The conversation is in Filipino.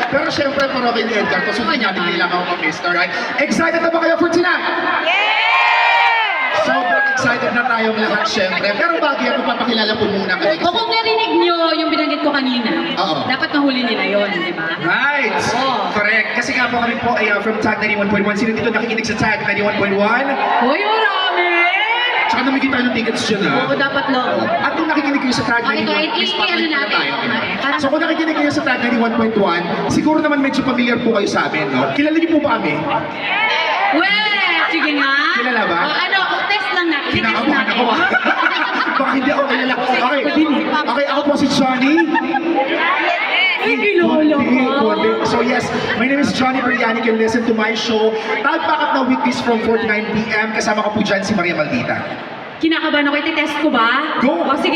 Pero syempre, para kay Edgar, kasi hindi natin kailangan ako ma-miss, alright? Excited na ba kayo for tonight? Sobrang excited na tayong lahat, syempre. Pero bago yan, papakilala po muna kayo. O kung narinig nyo yung binanggit ko kanina, Oo. dapat mahuli nila yon, di ba? Right! Oo. Correct. Kasi nga po kami po ay from Tag 91.1. Sino dito nakikinig sa Tag 91.1? Hoy, marami! Tsaka namigit tayo ng tickets dyan, ha? Oo, dapat lang. At kung nakikinig kayo sa Tag Okay, 91, correct. please Ano pakinggan natin? tayo. Parang- So kung nakikinig kayo sa Tag 91.1, siguro naman medyo familiar po kayo sa amin, no? Kilala niyo po ba kami? Weh! Sige nga! Kilala ba? Ano, test lang natin. Test Kinakabahan natin. ako. Baka hindi ako kilala. Okay. Okay, ako po si Johnny. Ay, kilala Kundi, ka. kundi. So yes, my name is Johnny Briani. You can listen to my show. Tag Backup na weekdays from 4 to 9 p.m. Kasama ko po dyan si Maria Maldita. Kinakabahan ako, ititest ko ba? Go! O sige.